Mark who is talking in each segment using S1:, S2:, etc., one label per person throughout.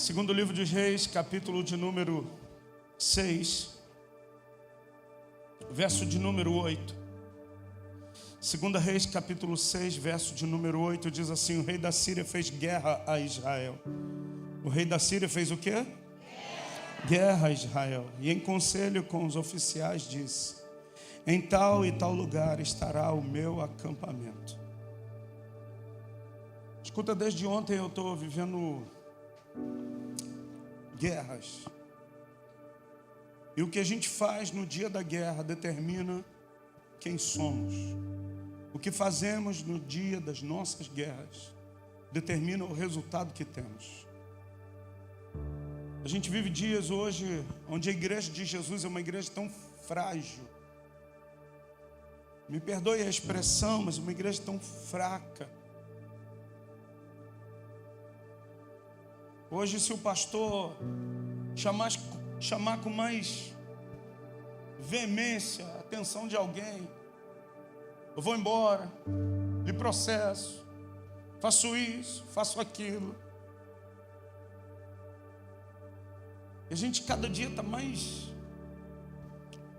S1: Segundo livro dos Reis, capítulo de número 6, verso de número 8. Segunda Reis, capítulo 6, verso de número 8, diz assim: o rei da Síria fez guerra a Israel. O rei da Síria fez o quê? Guerra a Israel. E em conselho com os oficiais disse: em tal e tal lugar estará o meu acampamento. Escuta, desde ontem eu estou vivendo guerras. E o que a gente faz no dia da guerra determina quem somos. O que fazemos no dia das nossas guerras determina o resultado que temos. A gente vive dias hoje onde a igreja de Jesus é uma igreja tão frágil. Me perdoe a expressão, mas uma igreja tão fraca. Hoje, se o pastor chamar com mais veemência a atenção de alguém, eu vou embora, lhe processo, faço isso, faço aquilo. E a gente cada dia está mais,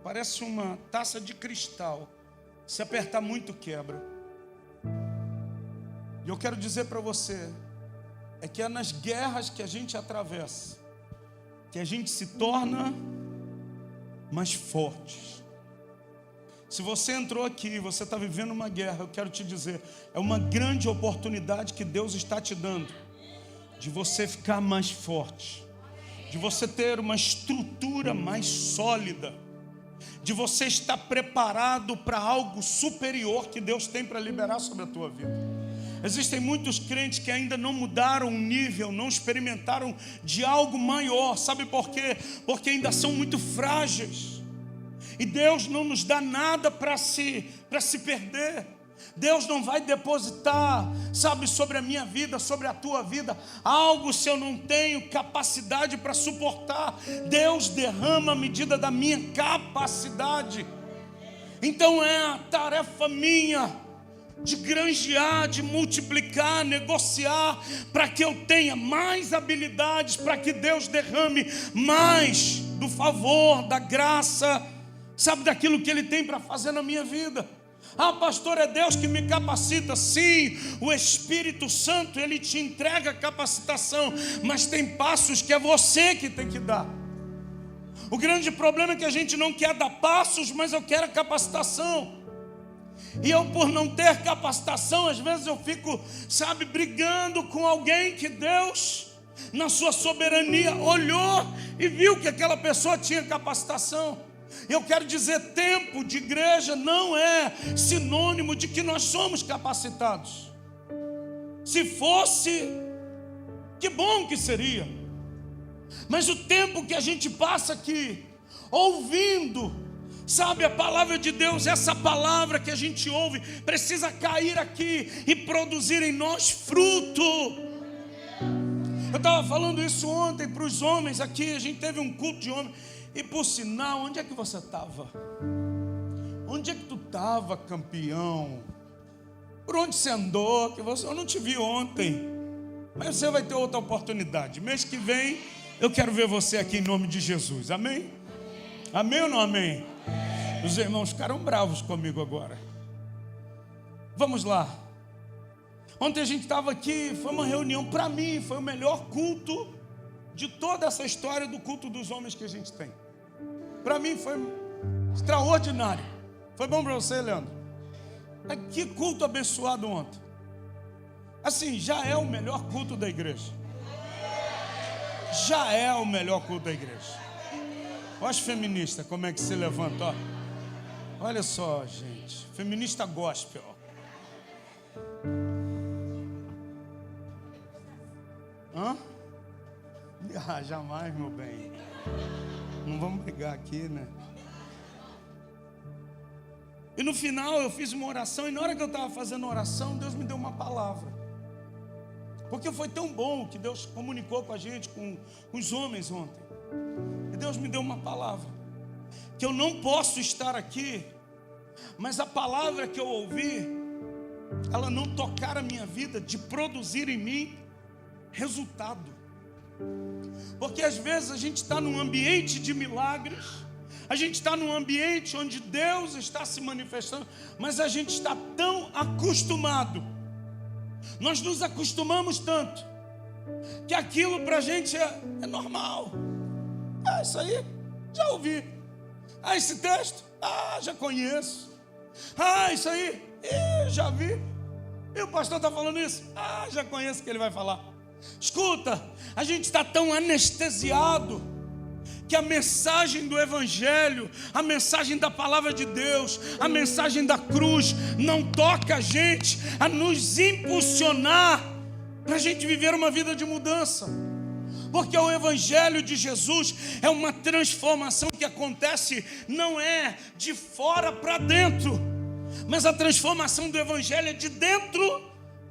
S1: parece uma taça de cristal, se apertar muito quebra. E eu quero dizer para você, é que é nas guerras que a gente atravessa que a gente se torna mais fortes. Se você entrou aqui, você está vivendo uma guerra, eu quero te dizer, é uma grande oportunidade que Deus está te dando de você ficar mais forte, de você ter uma estrutura mais sólida, de você estar preparado para algo superior que Deus tem para liberar sobre a tua vida. Existem muitos crentes que ainda não mudaram o nível, não experimentaram de algo maior. Sabe por quê? Porque ainda são muito frágeis. E Deus não nos dá nada para se perder. Deus não vai depositar, sabe, sobre a minha vida, sobre a tua vida, algo se eu não tenho capacidade para suportar. Deus derrama a medida da minha capacidade. Então é a tarefa minha de granjear, de multiplicar, negociar, para que eu tenha mais habilidades, para que Deus derrame mais do favor, da graça, sabe, daquilo que Ele tem para fazer na minha vida. Ah, pastor, é Deus que me capacita. Sim, o Espírito Santo, Ele te entrega a capacitação, mas tem passos que é você que tem que dar. O grande problema é que a gente não quer dar passos, mas eu quero a capacitação. E eu, por não ter capacitação, às vezes eu fico, sabe, brigando com alguém que Deus, na sua soberania, olhou e viu que aquela pessoa tinha capacitação. Eu quero dizer, tempo de igreja não é sinônimo de que nós somos capacitados. Se fosse, que bom que seria. Mas o tempo que a gente passa aqui, ouvindo, sabe, a palavra de Deus, essa palavra que a gente ouve, precisa cair aqui e produzir em nós fruto. Eu estava falando isso ontem para os homens aqui, a gente teve um culto de homens. E por sinal, onde é que você estava? Onde é que tu estava, campeão? Por onde você andou? Eu não te vi ontem, mas você vai ter outra oportunidade. Mês que vem, eu quero ver você aqui em nome de Jesus, amém? Amém ou não amém? Os irmãos ficaram bravos comigo agora. Vamos lá. Ontem a gente estava aqui, foi uma reunião, para mim, foi o melhor culto de toda essa história do culto dos homens que a gente tem. Para mim foi extraordinário. Foi bom para você, Leandro? Que culto abençoado ontem. Assim, já é o melhor culto da igreja. Já é o melhor culto da igreja. Olha as feministas, como é que se levanta, ó. Olha só, gente, feminista gospel. Hã? Ah, jamais, meu bem. Não vamos brigar aqui, né? E no final eu fiz uma oração, e na hora que eu estava fazendo a oração, Deus me deu uma palavra. Porque foi tão bom que Deus comunicou com a gente, com os homens ontem. E Deus me deu uma palavra. Que eu não posso estar aqui, mas a palavra que eu ouvi, ela não tocar a minha vida, de produzir em mim resultado. Porque às vezes a gente está num ambiente de milagres, a gente está num ambiente onde Deus está se manifestando, mas a gente está tão acostumado, nós nos acostumamos tanto, que aquilo para a gente é normal. Isso aí, já ouvi. Esse texto, já conheço. Isso aí, já vi. E o pastor está falando isso? Já conheço o que ele vai falar. Escuta, a gente está tão anestesiado que a mensagem do Evangelho, a mensagem da palavra de Deus, a mensagem da cruz não toca a gente a nos impulsionar para a gente viver uma vida de mudança. Porque o Evangelho de Jesus é uma transformação que acontece, não é de fora para dentro, mas a transformação do Evangelho é de dentro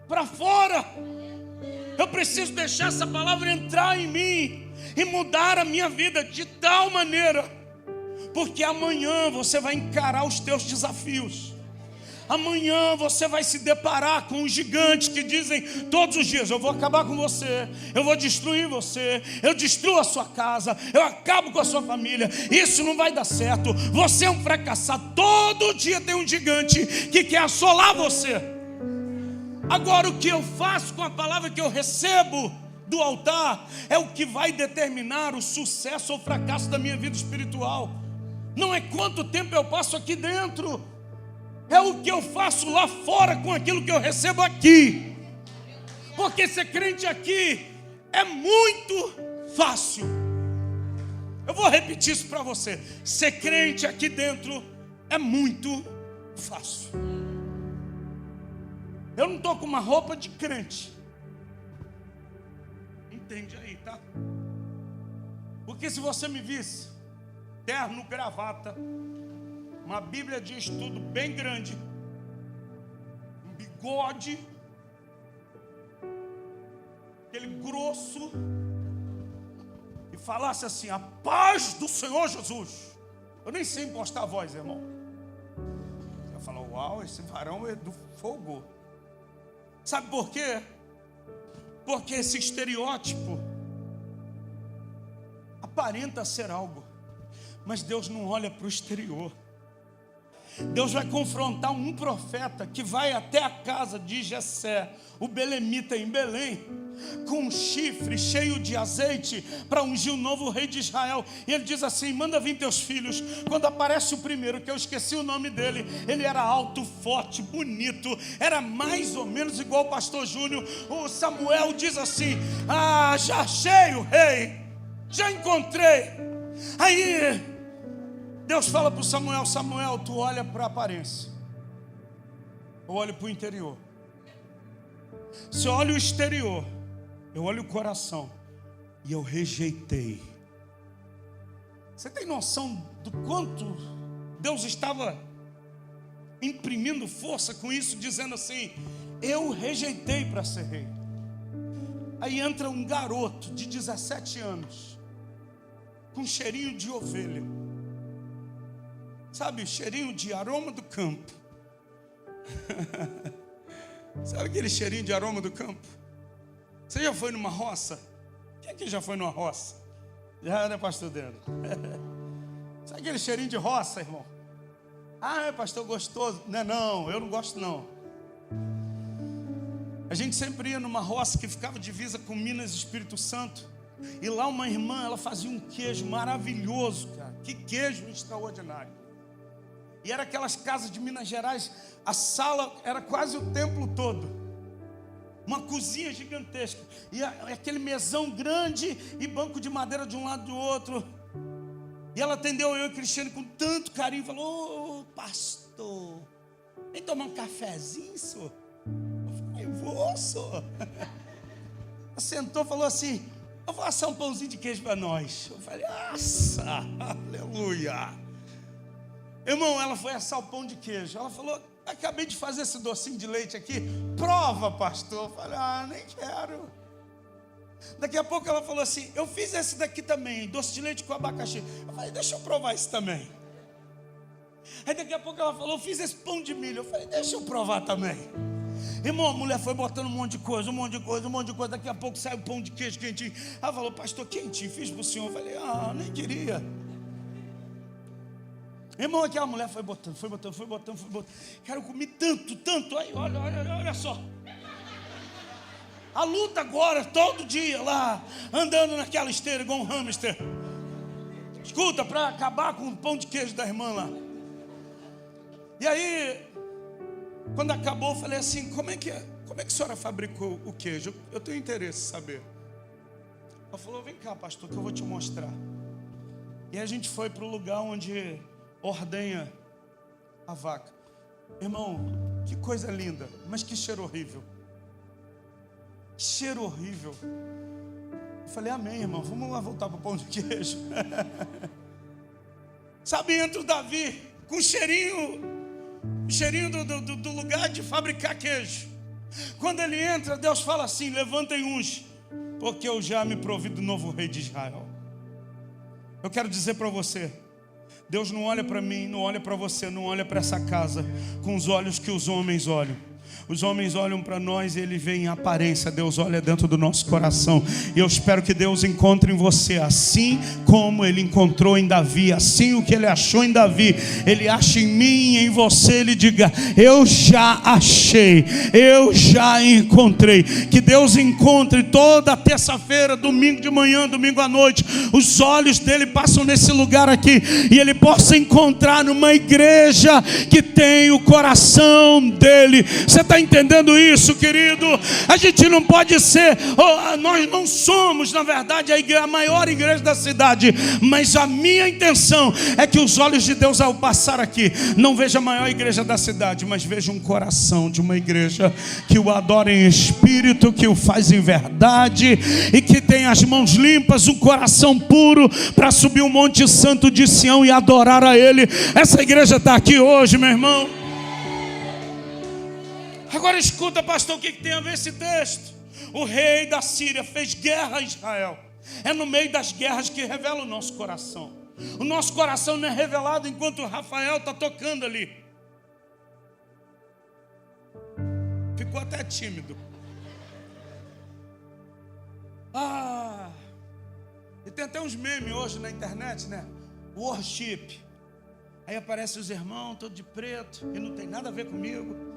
S1: para fora. Eu preciso deixar essa palavra entrar em mim e mudar a minha vida de tal maneira, porque amanhã você vai encarar os teus desafios. Amanhã você vai se deparar com os gigantes que dizem todos os dias: eu vou acabar com você, eu vou destruir você, eu destruo a sua casa, eu acabo com a sua família, isso não vai dar certo, você é um fracassado. Todo dia tem um gigante que quer assolar você. Agora, o que eu faço com a palavra que eu recebo do altar é o que vai determinar o sucesso ou fracasso da minha vida espiritual. Não é quanto tempo eu passo aqui dentro, é o que eu faço lá fora com aquilo que eu recebo aqui. Porque ser crente aqui é muito fácil. Eu vou repetir isso para você. Ser crente aqui dentro é muito fácil. Eu não estou com uma roupa de crente. Entende aí, tá? Porque se você me visse terno, gravata, uma Bíblia de estudo bem grande, um bigode, aquele grosso, e falasse assim: a paz do Senhor Jesus. Eu nem sei impostar a voz, irmão. Você vai falar: uau, esse varão é do fogo. Sabe por quê? Porque esse estereótipo aparenta ser algo, mas Deus não olha para o exterior. Deus vai confrontar um profeta que vai até a casa de Jessé, o belemita em Belém, com um chifre cheio de azeite para ungir o novo rei de Israel. E ele diz assim: manda vir teus filhos. Quando aparece o primeiro, que eu esqueci o nome dele, ele era alto, forte, bonito, era mais ou menos igual o pastor Júnior. O Samuel diz assim: já achei o rei, já encontrei. Aí Deus fala para o Samuel: Samuel, tu olha para a aparência, eu olho para o interior. Se eu olho o exterior, eu olho o coração, e eu rejeitei. Você tem noção do quanto Deus estava imprimindo força com isso, dizendo assim: eu rejeitei para ser rei. Aí entra um garoto de 17 anos, com cheirinho de ovelha, sabe, cheirinho de aroma do campo. Sabe aquele cheirinho de aroma do campo? Você já foi numa roça? Quem aqui já foi numa roça? Já, né, pastor Deno? Sabe aquele cheirinho de roça, irmão? É pastor gostoso. Não, eu não gosto não. A gente sempre ia numa roça que ficava divisa com Minas e Espírito Santo. E lá uma irmã, ela fazia um queijo maravilhoso, cara. Que queijo extraordinário. E era aquelas casas de Minas Gerais, a sala era quase o templo todo. Uma cozinha gigantesca. E aquele mesão grande e banco de madeira de um lado e do outro. E ela atendeu eu e Cristiane com tanto carinho. Falou: pastor, vem tomar um cafezinho, senhor? Eu falei: vou, senhor. Ela sentou e falou assim: eu vou assar um pãozinho de queijo para nós. Eu falei: nossa, aleluia. Irmão, ela foi assar o pão de queijo. Ela falou: acabei de fazer esse docinho de leite aqui, prova, pastor. Eu falei: nem quero. Daqui a pouco ela falou assim: eu fiz esse daqui também, doce de leite com abacaxi. Eu falei: deixa eu provar esse também. Aí daqui a pouco ela falou: eu fiz esse pão de milho. Eu falei: deixa eu provar também. Irmão, a mulher foi botando um monte de coisa, um monte de coisa, um monte de coisa. Daqui a pouco sai o pão de queijo quentinho. Ela falou: pastor, quentinho, fiz para o senhor. Eu falei: nem queria. Irmão, aquela mulher foi botando. Cara, eu comi tanto. Aí, olha só. A luta agora, todo dia lá, andando naquela esteira igual um hamster. Escuta, para acabar com o pão de queijo da irmã lá. E aí, quando acabou, eu falei assim: como é que a senhora fabricou o queijo? Eu tenho interesse em saber. Ela falou: vem cá, pastor, que eu vou te mostrar. E a gente foi para o lugar onde ordenha a vaca. Irmão, que coisa linda, mas que cheiro horrível. Cheiro horrível. Eu falei: amém, irmão, vamos lá voltar para o pão de queijo. Sabe, entra o Davi com o cheirinho do lugar de fabricar queijo. Quando ele entra, Deus fala assim: levantem uns, porque eu já me provi do novo rei de Israel. Eu quero dizer para você, Deus não olha para mim, não olha para você, não olha para essa casa com os olhos que os homens olham. Os homens olham para nós e ele vê em aparência. Deus olha dentro do nosso coração. E eu espero que Deus encontre em você, assim como ele encontrou em Davi, assim o que ele achou em Davi, ele acha em mim e em você. Ele diga: eu já achei, eu já encontrei. Que Deus encontre toda terça-feira, domingo de manhã, domingo à noite, os olhos dele passam nesse lugar aqui, e ele possa encontrar numa igreja que tem o coração dele. Você está entendendo isso, querido? A gente não pode ser, nós não somos, na verdade, a maior igreja da cidade, mas a minha intenção é que os olhos de Deus, ao passar aqui, não veja a maior igreja da cidade, mas veja um coração de uma igreja que o adora em espírito, que o faz em verdade e que tem as mãos limpas, um coração puro para subir o Monte Santo de Sião e adorar a Ele. Essa igreja está aqui hoje, meu irmão. Agora escuta, pastor, o que tem a ver esse texto? O rei da Síria fez guerra a Israel. É no meio das guerras que revela o nosso coração. O nosso coração não é revelado enquanto o Rafael está tocando ali. Ficou até tímido. E tem até uns memes hoje na internet, né? Worship. Aí aparecem os irmãos todos de preto e não tem nada a ver comigo.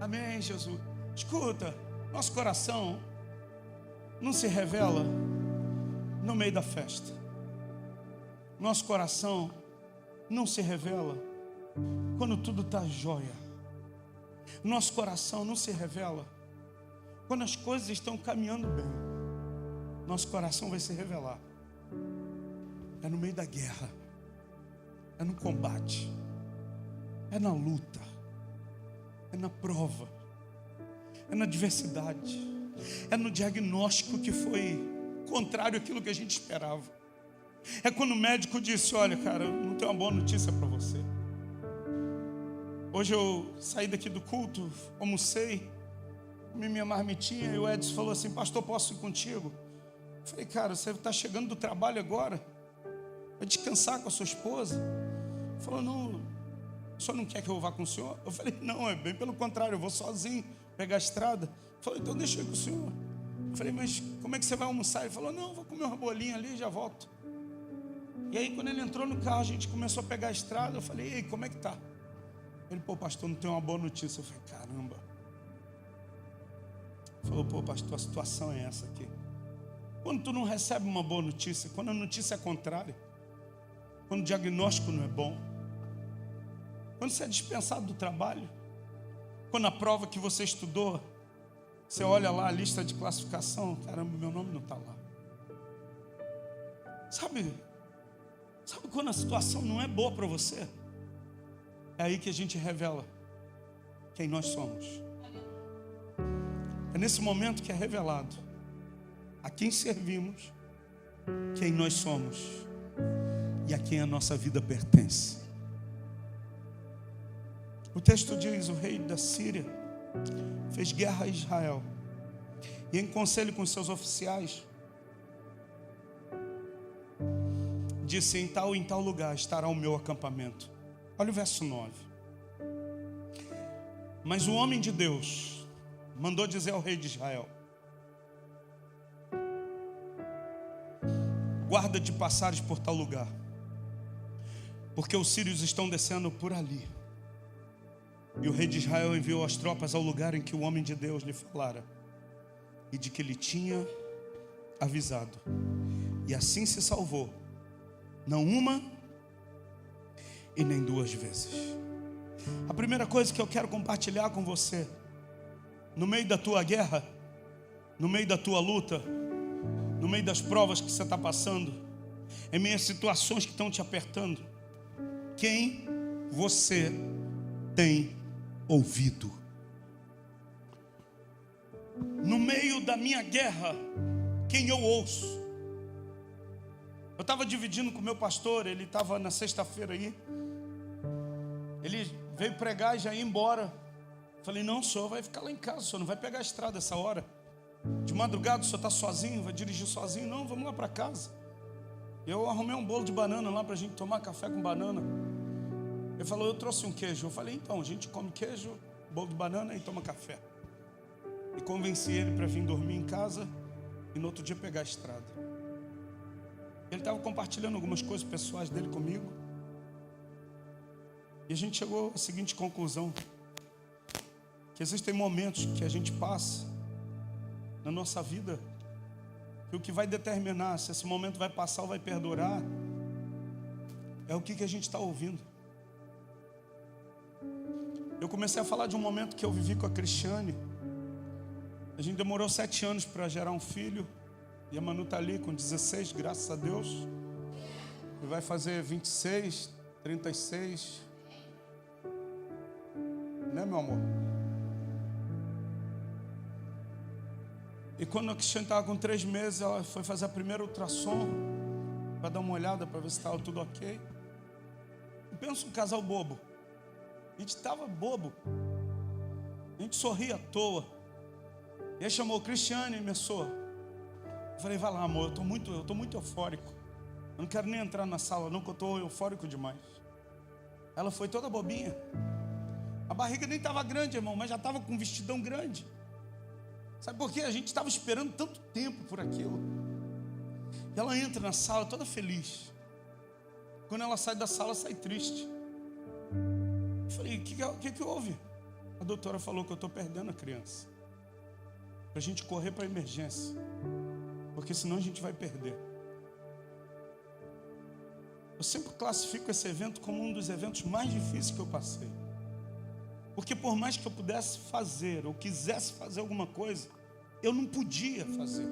S1: Amém, Jesus. Escuta, nosso coração não se revela no meio da festa. Nosso coração não se revela quando tudo está jóia. Nosso coração não se revela quando as coisas estão caminhando bem. Nosso coração vai se revelar no meio da guerra, no combate, na luta, na prova, na adversidade, no diagnóstico que foi contrário àquilo que a gente esperava. Quando o médico disse: olha, cara, eu não tenho uma boa notícia para você. Hoje eu saí daqui do culto, almocei, comi minha marmitinha, e o Edson falou assim: pastor, posso ir contigo? Eu falei: cara, você está chegando do trabalho agora, vai descansar com a sua esposa? Ele falou: não, o senhor não quer que eu vá com o senhor? Eu falei: não, é bem pelo contrário, eu vou sozinho pegar a estrada. Ele falou: então deixa eu ir com o senhor. Eu falei: mas como é que você vai almoçar? Ele falou: não, eu vou comer uma bolinha ali e já volto. E aí quando ele entrou no carro, a gente começou a pegar a estrada. Eu falei: ei, como é que tá? Ele: pô, pastor, não tem uma boa notícia. Eu falei: caramba. Ele falou: pô, pastor, a situação é essa aqui. Quando tu não recebe uma boa notícia, quando a notícia é contrária, quando o diagnóstico não é bom, quando você é dispensado do trabalho, quando a prova que você estudou, você olha lá a lista de classificação, caramba, meu nome não está lá. Sabe quando a situação não é boa para você? É aí que a gente revela quem nós somos. É nesse momento que é revelado a quem servimos, quem nós somos e a quem a nossa vida pertence. O texto diz: o rei da Síria fez guerra a Israel, e em conselho com seus oficiais disse: em tal e em tal lugar estará o meu acampamento. Olha o verso 9. Mas o homem de Deus mandou dizer ao rei de Israel: guarda de passares por tal lugar, porque os sírios estão descendo por ali. E o rei de Israel enviou as tropas ao lugar em que o homem de Deus lhe falara e de que ele tinha avisado. E assim se salvou, não uma e nem duas vezes. A primeira coisa que eu quero compartilhar com você, no meio da tua guerra, no meio da tua luta, no meio das provas que você está passando, em meio às situações que estão te apertando, quem você tem ouvido? No meio da minha guerra, quem eu ouço? Eu estava dividindo com o meu pastor, ele estava na sexta-feira aí, ele veio pregar e já ia embora. Falei: não, o senhor vai ficar lá em casa, o senhor não vai pegar a estrada essa hora. De madrugada o senhor está sozinho, vai dirigir sozinho? Não, vamos lá para casa. Eu arrumei um bolo de banana lá para a gente tomar café com banana. Ele falou: eu trouxe um queijo. Eu falei: então, a gente come queijo, bolo de banana e toma café. E convenci ele para vir dormir em casa e no outro dia pegar a estrada. Ele estava compartilhando algumas coisas pessoais dele comigo. E a gente chegou à seguinte conclusão: que existem momentos que a gente passa na nossa vida, que o que vai determinar se esse momento vai passar ou vai perdurar é o que a gente está ouvindo. Eu comecei a falar de um momento que eu vivi com a Cristiane. A gente demorou 7 anos para gerar um filho, e a Manu está ali com 16, graças a Deus. E vai fazer 26, 36, né, meu amor? E quando a Cristiane estava com 3 meses, ela foi fazer a primeira ultrassom para dar uma olhada, para ver se estava tudo ok. E pensa um casal bobo. A gente estava bobo, a gente sorria à toa. E aí chamou Cristiane e começou. Eu falei: vai lá, amor, eu estou muito eufórico. Eu não quero nem entrar na sala não, que eu estou eufórico demais. Ela foi toda bobinha. A barriga nem estava grande, irmão, mas já estava com um vestidão grande. Sabe por quê? A gente estava esperando tanto tempo por aquilo. E ela entra na sala toda feliz. Quando ela sai da sala, sai triste. Eu falei: o que houve? A doutora falou que eu estou perdendo a criança. Para a gente correr para a emergência, porque senão a gente vai perder. Eu sempre classifico esse evento como um dos eventos mais difíceis que eu passei. Porque por mais que eu pudesse fazer, ou quisesse fazer alguma coisa, eu não podia fazer.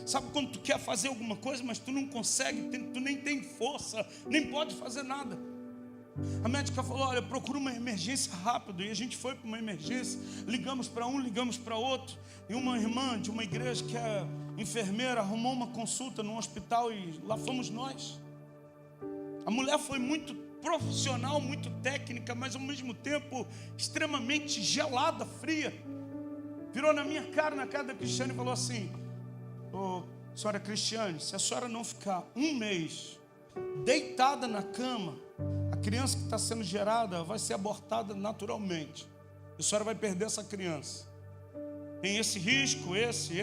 S1: Sabe quando tu quer fazer alguma coisa, mas tu não consegue, tu nem tem força, nem pode fazer nada. A médica falou: olha, procura uma emergência rápido. E a gente foi para uma emergência, ligamos para um, ligamos para outro. E uma irmã de uma igreja que é enfermeira arrumou uma consulta num hospital e lá fomos nós. A mulher foi muito profissional, muito técnica, mas ao mesmo tempo extremamente gelada, fria. Virou na minha cara, na cara da Cristiane, e falou assim: ô, senhora Cristiane, se a senhora não ficar 1 mês deitada na cama, a criança que está sendo gerada vai ser abortada naturalmente. A senhora vai perder essa criança. Tem esse risco, esse.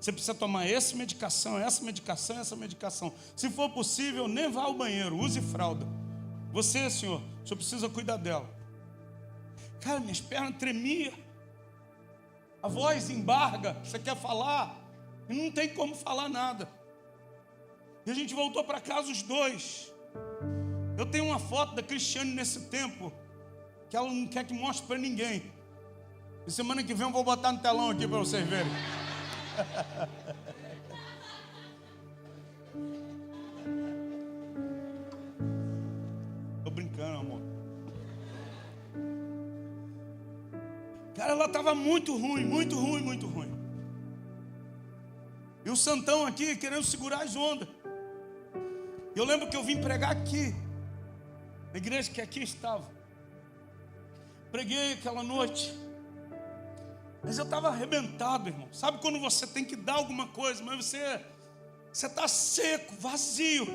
S1: Você precisa tomar essa medicação. Se for possível, nem vá ao banheiro, use fralda. Você, senhor precisa cuidar dela. Cara, minhas pernas tremiam. A voz embarga, você quer falar e não tem como falar nada. E a gente voltou para casa os dois. Eu tenho uma foto da Cristiane nesse tempo, que ela não quer que mostre para ninguém. E semana que vem eu vou botar no telão aqui para vocês verem. Tô brincando, amor. Cara, ela estava muito ruim. E o Santão aqui querendo segurar as ondas. Eu lembro que eu vim pregar aqui, na igreja que aqui estava. Preguei aquela noite, mas eu estava arrebentado, irmão. Sabe quando você tem que dar alguma coisa, mas você está seco, vazio.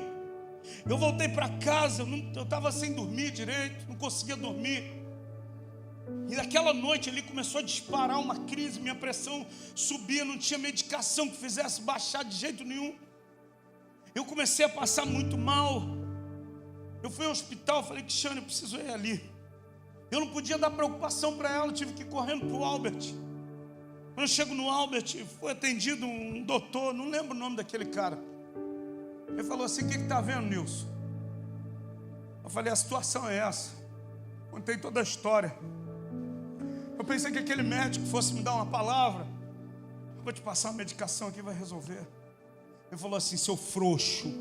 S1: Eu voltei para casa, eu estava sem dormir direito, não conseguia dormir. E naquela noite ele começou a disparar uma crise, minha pressão subia, não tinha medicação que fizesse baixar de jeito nenhum. Eu comecei a passar muito mal. Eu fui ao hospital, falei, Cristiane, eu preciso ir ali. Eu não podia dar preocupação para ela, eu tive que ir correndo para o Albert. Quando eu chego no Albert, foi atendido um doutor, não lembro o nome daquele cara. Ele falou assim, o que está vendo, Nilson? Eu falei, a situação é essa. Contei toda a história. Eu pensei que aquele médico fosse me dar uma palavra. Vou te passar uma medicação aqui, vai resolver. Ele falou assim, seu frouxo.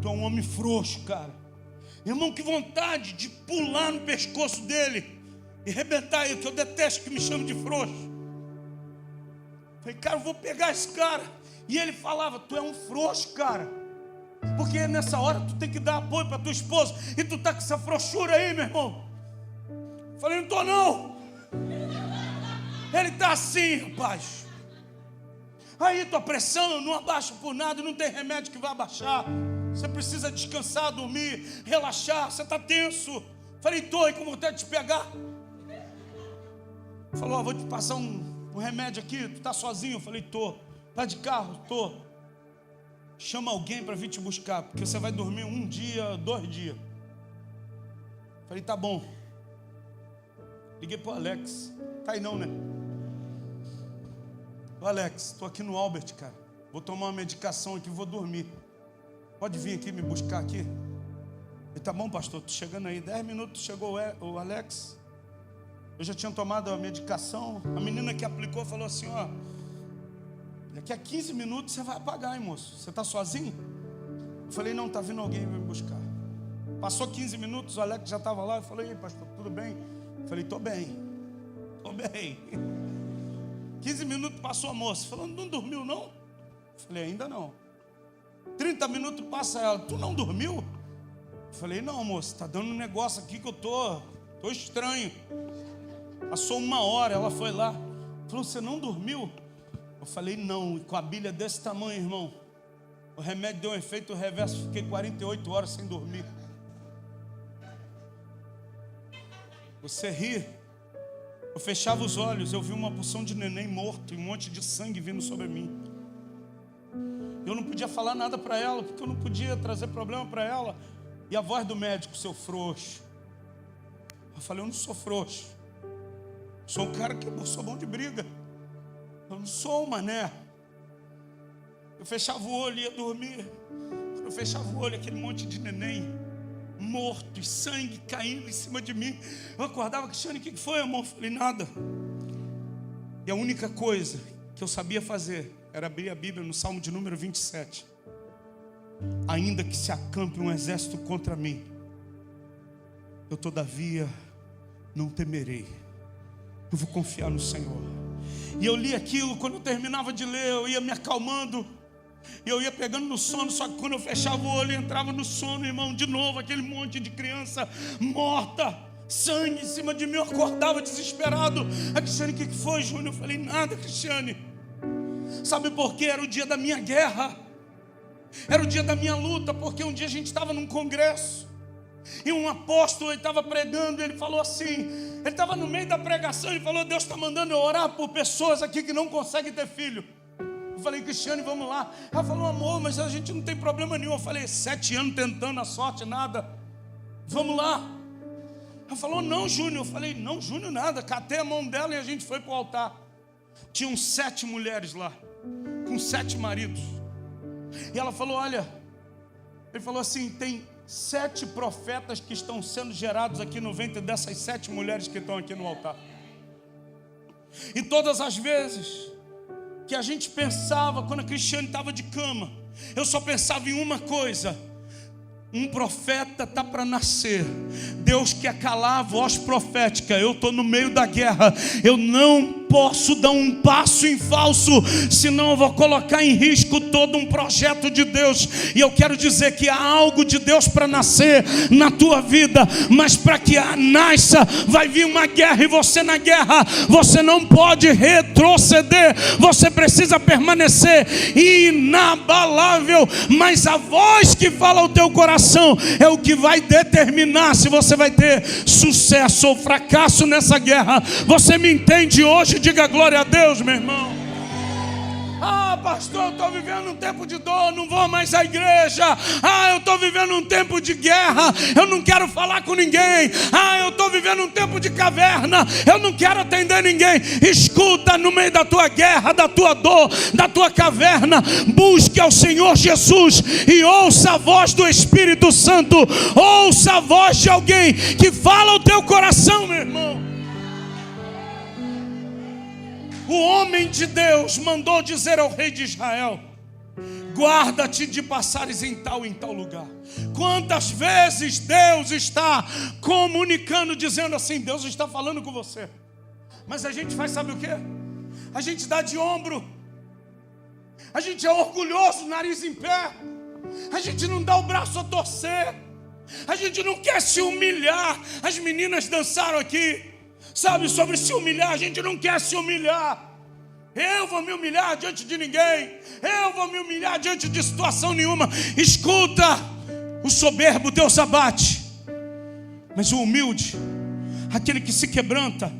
S1: Tu é um homem frouxo, cara. Irmão, que vontade de pular no pescoço dele e arrebentar ele, que eu detesto que me chame de frouxo. Falei, cara, eu vou pegar esse cara. E ele falava, tu é um frouxo, cara. Porque nessa hora tu tem que dar apoio para tua esposa. E tu tá com essa frouxura aí, meu irmão. Falei, não tô não. Ele tá assim, rapaz. Aí tua pressão não abaixa por nada, não tem remédio que vai abaixar. Você precisa descansar, dormir, relaxar. Você está tenso. Falei, tô aí com vontade de te pegar. Falou, vou te passar um remédio aqui. Tu tá sozinho? Eu falei, tô. Tá de carro? Tô. Chama alguém para vir te buscar, porque você vai dormir 1 dia, 2 dias. Falei, tá bom. Liguei pro Alex. Tá aí não, né? Ô Alex, tô aqui no Albert, cara. Vou tomar uma medicação aqui, vou dormir. Pode vir aqui me buscar aqui? Ele, tá bom, pastor, tô chegando aí. 10 minutos chegou o Alex. Eu já tinha tomado a medicação. A menina que aplicou falou assim, ó, daqui a 15 minutos você vai apagar, hein, moço? Você tá sozinho? Eu falei, não, tá vindo alguém me buscar. Passou 15 minutos, o Alex já estava lá. Eu falei, pastor, tudo bem? Eu falei, tô bem. 15 minutos passou a moça, falando, não dormiu não? Eu falei, ainda não. 30 minutos passa ela, tu não dormiu? Eu falei, não, moça, tá dando um negócio aqui que eu tô estranho. Passou 1 hora, ela foi lá, falou, você não dormiu? Eu falei, não, e com a bilha desse tamanho, irmão, o remédio deu um efeito reverso, fiquei 48 horas sem dormir. Você ri. Eu fechava os olhos, eu vi uma porção de neném morto e um monte de sangue vindo sobre mim. Eu não podia falar nada para ela, porque eu não podia trazer problema para ela. E a voz do médico, seu frouxo. Eu falei, eu não sou frouxo. Sou um cara que eu sou bom de briga. Eu não sou um mané. Eu fechava o olho e ia dormir. Eu fechava o olho, aquele monte de neném morto e sangue caindo em cima de mim. Eu acordava, Cristiane, o que foi, amor? Eu falei, nada. E a única coisa que eu sabia fazer era abrir a Bíblia no Salmo de número 27. Ainda que se acampe um exército contra mim, eu todavia não temerei. Eu vou confiar no Senhor. E eu li aquilo, quando eu terminava de ler, eu ia me acalmando. E eu ia pegando no sono, só que quando eu fechava o olho, eu entrava no sono, irmão, de novo, aquele monte de criança morta, sangue em cima de mim, eu acordava desesperado. A Cristiane, o que foi, Júnior? Eu falei, nada, Cristiane. Sabe por quê? Era o dia da minha guerra, era o dia da minha luta, porque um dia a gente estava num congresso, e um apóstolo estava pregando, ele falou assim, ele estava no meio da pregação, ele falou, Deus está mandando eu orar por pessoas aqui que não conseguem ter filho. Eu falei, Cristiane, vamos lá. Ela falou, amor, mas a gente não tem problema nenhum. Eu falei, 7 anos tentando a sorte, nada. Vamos lá. Ela falou, não, Júnior. Eu falei, não, Júnior, nada. Catei a mão dela e a gente foi para o altar. Tinham 7 mulheres lá, com 7 maridos. E ela falou, olha, ele falou assim, tem 7 profetas que estão sendo gerados aqui no ventre dessas 7 mulheres que estão aqui no altar. E todas as vezes que a gente pensava, quando a Cristiane estava de cama, eu só pensava em uma coisa: um profeta está para nascer. Deus quer calar a voz profética. Eu estou no meio da guerra, eu não posso dar um passo em falso, senão eu vou colocar em risco todo um projeto de Deus. E eu quero dizer que há algo de Deus para nascer na tua vida, mas para que nasça, vai vir uma guerra, e você na guerra, você não pode retroceder, você precisa permanecer inabalável. Mas a voz que fala ao teu coração é o que vai determinar se você vai ter sucesso ou fracasso nessa guerra. Você me entende hoje? Diga glória a Deus, meu irmão. Ah, pastor, eu estou vivendo um tempo de dor, não vou mais à igreja. Ah, eu estou vivendo um tempo de guerra, eu não quero falar com ninguém. Ah, eu estou vivendo um tempo de caverna, eu não quero atender ninguém. Escuta, no meio da tua guerra, da tua dor, da tua caverna, busque ao Senhor Jesus e ouça a voz do Espírito Santo. Ouça a voz de alguém que fala ao teu coração, meu irmão. O homem de Deus mandou dizer ao rei de Israel: guarda-te de passares em tal lugar. Quantas vezes Deus está comunicando, dizendo assim: Deus está falando com você. Mas a gente faz, sabe o que? A gente dá de ombro. A gente é orgulhoso, nariz em pé. A gente não dá o braço a torcer. A gente não quer se humilhar. As meninas dançaram aqui, sabe, sobre se humilhar. A gente não quer se humilhar. Eu vou me humilhar diante de ninguém. Eu vou me humilhar diante de situação nenhuma. Escuta, o soberbo Deus abate, mas o humilde, aquele que se quebranta,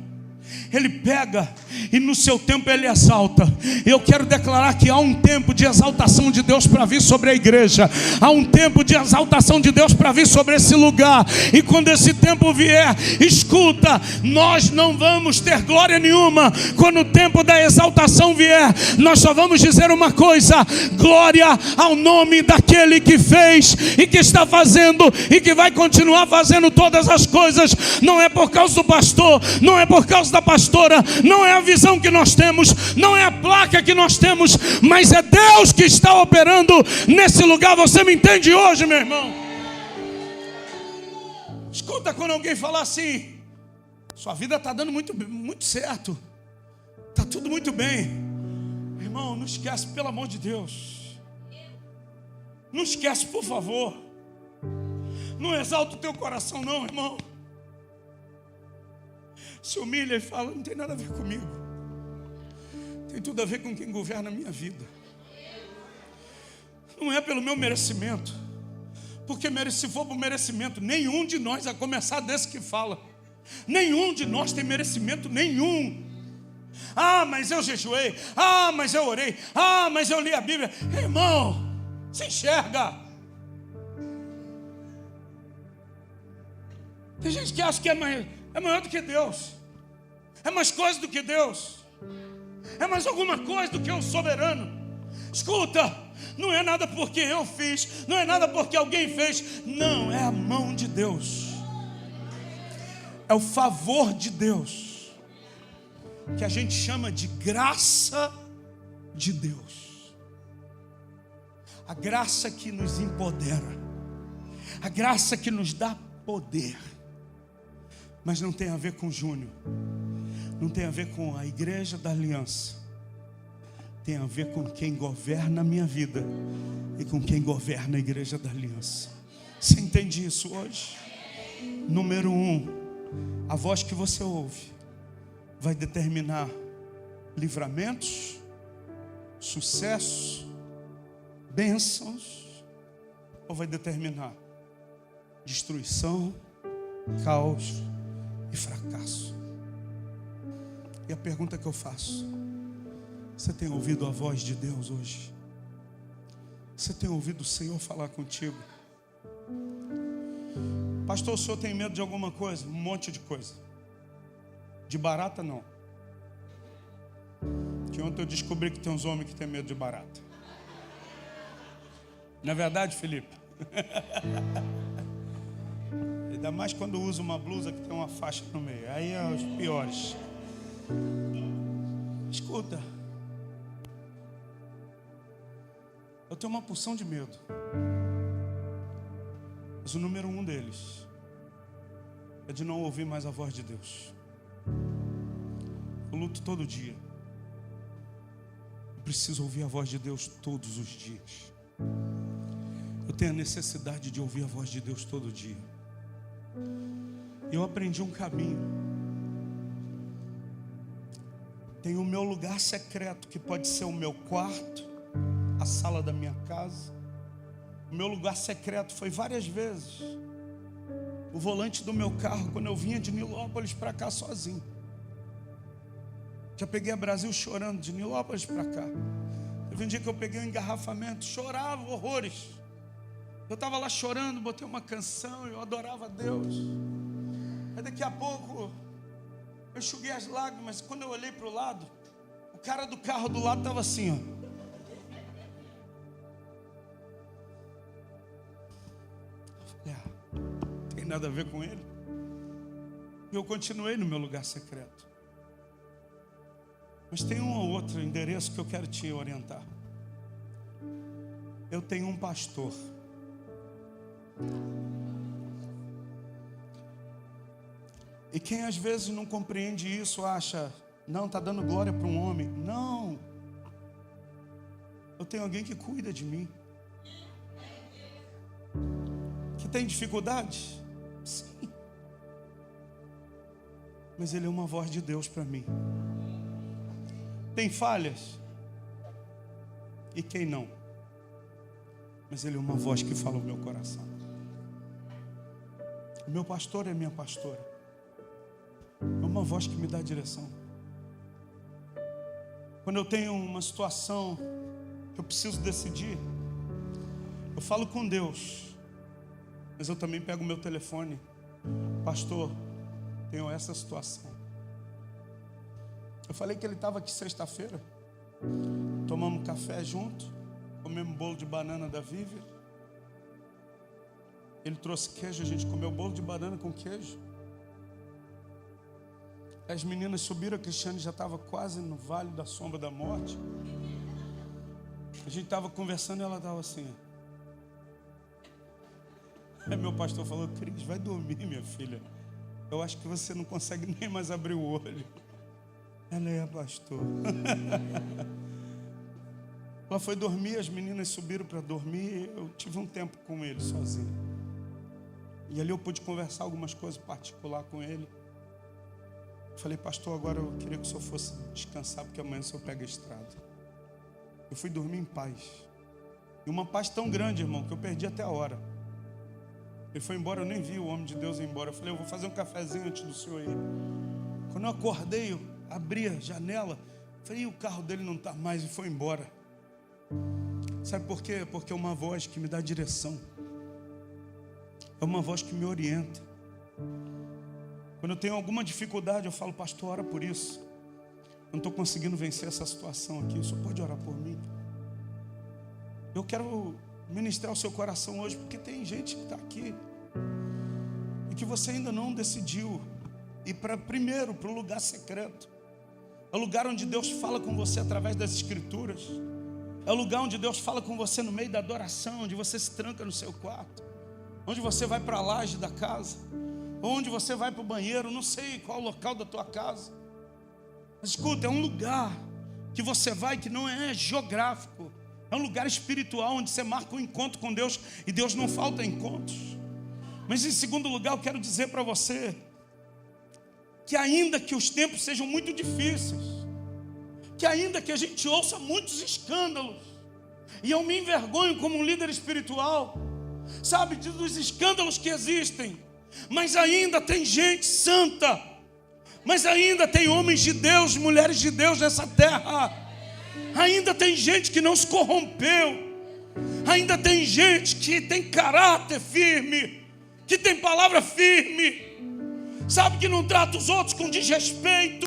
S1: Ele pega e no seu tempo Ele exalta. Eu quero declarar que há um tempo de exaltação de Deus para vir sobre a igreja. Há um tempo de exaltação de Deus para vir sobre esse lugar. E quando esse tempo vier, escuta, nós não vamos ter glória nenhuma. Quando o tempo da exaltação vier, nós só vamos dizer uma coisa: glória ao nome daquele que fez e que está fazendo e que vai continuar fazendo todas as coisas. Não é por causa do pastor, não é por causa da pastora, não é a visão que nós temos, não é a placa que nós temos, mas é Deus que está operando nesse lugar. Você me entende hoje, meu irmão? Escuta, quando alguém falar assim: sua vida está dando muito certo, está tudo muito bem, irmão, não esquece, pelo amor de Deus, não esquece, por favor, não exalta o teu coração não, irmão. Se humilha e fala: não tem nada a ver comigo, tem tudo a ver com quem governa a minha vida. Não é pelo meu merecimento, porque se for por merecimento, nenhum de nós, a começar desse que fala, nenhum de nós tem merecimento nenhum. Ah, mas eu jejuei, ah, mas eu orei, ah, mas eu li a Bíblia. Irmão, se enxerga. Tem gente que acha que é maior do que Deus, é mais coisa do que Deus, é mais alguma coisa do que o soberano. Escuta, não é nada porque eu fiz, não é nada porque alguém fez, não, é a mão de Deus, é o favor de Deus, que a gente chama de graça de Deus. A graça que nos empodera, a graça que nos dá poder. Mas não tem a ver com Júnior, não tem a ver com a igreja da aliança, tem a ver com quem governa a minha vida e com quem governa a igreja da aliança. Você entende isso hoje? Número 1, a voz que você ouve vai determinar livramentos, sucesso, bênçãos, ou vai determinar destruição, caos e fracasso. E a pergunta que eu faço: você tem ouvido a voz de Deus hoje? Você tem ouvido o Senhor falar contigo? Pastor, o senhor tem medo de alguma coisa? Um monte de coisa. De barata não. Que ontem eu descobri que tem uns homens que tem medo de barata. Não é verdade, Felipe? Ainda mais quando usa uma blusa que tem uma faixa no meio. Aí é os piores. Escuta, eu tenho uma porção de medo, mas o número 1 deles é de não ouvir mais a voz de Deus. Eu luto todo dia. preciso ouvir a voz de Deus todos os dias. Eu tenho a necessidade de ouvir a voz de Deus todo dia. Eu aprendi um caminho. Tem o meu lugar secreto, que pode ser o meu quarto, a sala da minha casa. O meu lugar secreto foi várias vezes o volante do meu carro, quando eu vinha de Nilópolis para cá sozinho. Já peguei a Brasil chorando, de Nilópolis para cá. Teve um dia que eu peguei um engarrafamento, chorava horrores. Eu estava lá chorando, botei uma canção, eu adorava a Deus. Aí daqui a pouco eu enxuguei as lágrimas. Quando eu olhei para o lado, o cara do carro do lado estava assim, ó. Eu falei, não tem nada a ver com ele. E eu continuei no meu lugar secreto. Mas tem um ou outro endereço que eu quero te orientar. Eu tenho um pastor. E quem às vezes não compreende isso, acha, não, está dando glória para um homem. Não. Eu tenho alguém que cuida de mim. Que tem dificuldade? Sim. Mas ele é uma voz de Deus para mim. Tem falhas? E quem não? Mas ele é uma voz que fala o meu coração. O meu pastor é minha pastora. É uma voz que me dá direção. Quando eu tenho uma situação que eu preciso decidir, eu falo com Deus, mas eu também pego o meu telefone. Pastor, tenho essa situação. Eu falei que ele estava aqui sexta-feira. Tomamos café junto, comemos bolo de banana da Vivian. Ele trouxe queijo, a gente comeu bolo de banana com queijo. As meninas subiram, a Cristiane já estava quase no vale da sombra da morte. A gente estava conversando e ela estava assim. Aí meu pastor falou, Cris, vai dormir, minha filha. Eu acho que você não consegue nem mais abrir o olho. Ela é pastor. Ela foi dormir, as meninas subiram para dormir. Eu tive um tempo com ele sozinho. E ali eu pude conversar algumas coisas particulares com ele. Falei, pastor, agora eu queria que o senhor fosse descansar, porque amanhã o senhor pega a estrada. Eu fui dormir em paz. E uma paz tão grande, irmão, que eu perdi até a hora. Ele foi embora, eu nem vi o homem de Deus ir embora. Eu falei, eu vou fazer um cafezinho antes do senhor ir. Quando eu acordei, eu abri a janela. Falei, o carro dele não está mais, e foi embora. Sabe por quê? Porque é uma voz que me dá direção. É uma voz que me orienta. Quando eu tenho alguma dificuldade, eu falo, pastor, ora por isso. Eu não estou conseguindo vencer essa situação aqui. O senhor pode orar por mim? Eu quero ministrar o seu coração hoje, porque tem gente que está aqui e que você ainda não decidiu ir primeiro para o lugar secreto. É o lugar onde Deus fala com você através das Escrituras. É o lugar onde Deus fala com você no meio da adoração, onde você se tranca no seu quarto, onde você vai para a laje da casa, onde você vai para o banheiro, não sei qual é o local da tua casa. Mas escuta, é um lugar que você vai que não é geográfico. É um lugar espiritual onde você marca um encontro com Deus e Deus não falta encontros. Mas em segundo lugar, eu quero dizer para você que ainda que os tempos sejam muito difíceis, que ainda que a gente ouça muitos escândalos, e eu me envergonho como um líder espiritual, sabe, dos escândalos que existem, mas ainda tem gente santa, mas ainda tem homens de Deus, mulheres de Deus nessa terra. Ainda tem gente que não se corrompeu. Ainda tem gente que tem caráter firme, que tem palavra firme, sabe, que não trata os outros com desrespeito,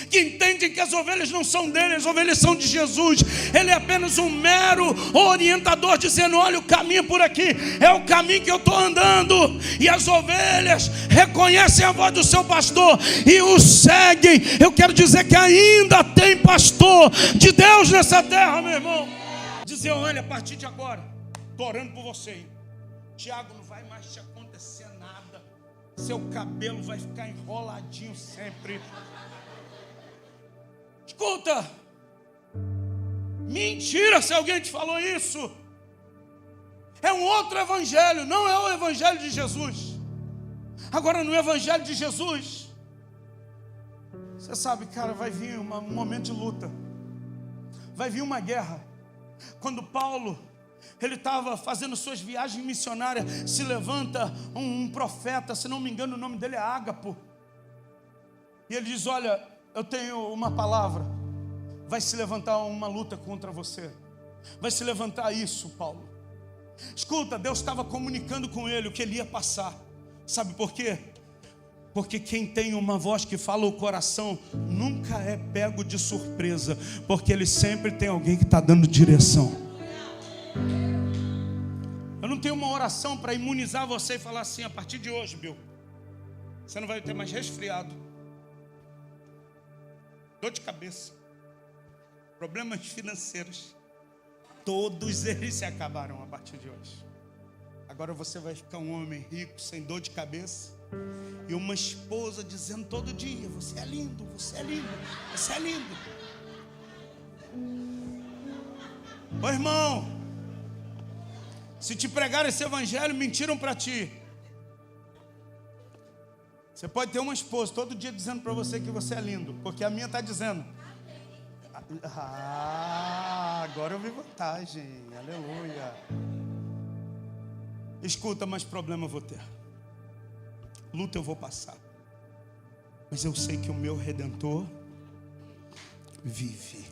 S1: que entendem que as ovelhas não são dele, as ovelhas são de Jesus. Ele é apenas um mero orientador, dizendo, olha, o caminho por aqui é o caminho que eu estou andando. E as ovelhas reconhecem a voz do seu pastor e o seguem. Eu quero dizer que ainda tem pastor de Deus nessa terra, meu irmão. Dizer, olha, a partir de agora, estou orando por você, Tiago, não vai mais te acontecer nada. Seu cabelo vai ficar enroladinho sempre. Escuta, Mentira se alguém te falou isso. É um outro evangelho, não é o evangelho de Jesus. Agora, no evangelho de Jesus, você sabe, cara, vai vir um momento de luta. Vai vir uma guerra. Quando Paulo, ele estava fazendo suas viagens missionárias, se levanta um profeta, se não me engano o nome dele é Ágapo. E ele diz, olha, eu tenho uma palavra. Vai se levantar uma luta contra você. Vai se levantar isso, Paulo. Escuta, Deus estava comunicando com ele o que ele ia passar. Sabe por quê? Porque quem tem uma voz que fala o coração nunca é pego de surpresa, porque ele sempre tem alguém que está dando direção. Eu não tenho uma oração para imunizar você e falar assim, a partir de hoje, Bill, você não vai ter mais resfriado, dor de cabeça, problemas financeiros. Todos eles se acabaram a partir de hoje. Agora você vai ficar um homem rico, sem dor de cabeça. E uma esposa dizendo todo dia, você é lindo, você é lindo, você é lindo. Ô irmão, se te pregaram esse evangelho, mentiram para ti. Você pode ter uma esposa todo dia dizendo para você que você é lindo, porque a minha está dizendo. Agora eu vi vantagem, aleluia. Escuta, mas problema eu vou ter, luta eu vou passar, mas eu sei que o meu Redentor vive.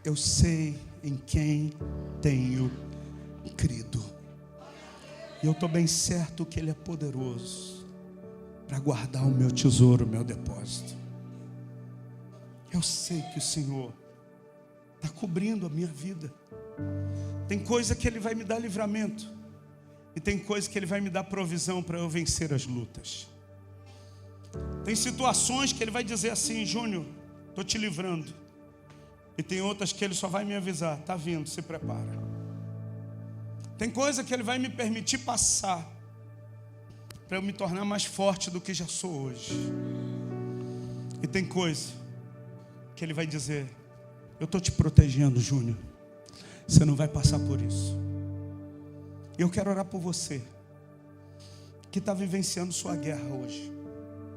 S1: Eu sei em quem tenho crido, e eu estou bem certo que Ele é poderoso para guardar o meu tesouro, o meu depósito. Eu sei que o Senhor está cobrindo a minha vida. Tem coisa que Ele vai me dar livramento, e tem coisa que Ele vai me dar provisão para eu vencer as lutas. Tem situações que Ele vai dizer assim, Júnior, estou te livrando. E tem outras que Ele só vai me avisar, está vindo, se prepara. Tem coisa que Ele vai me permitir passar, para eu me tornar mais forte do que já sou hoje. E tem coisa que Ele vai dizer, eu estou te protegendo, Júnior, você não vai passar por isso. Eu quero orar por você que está vivenciando sua guerra hoje.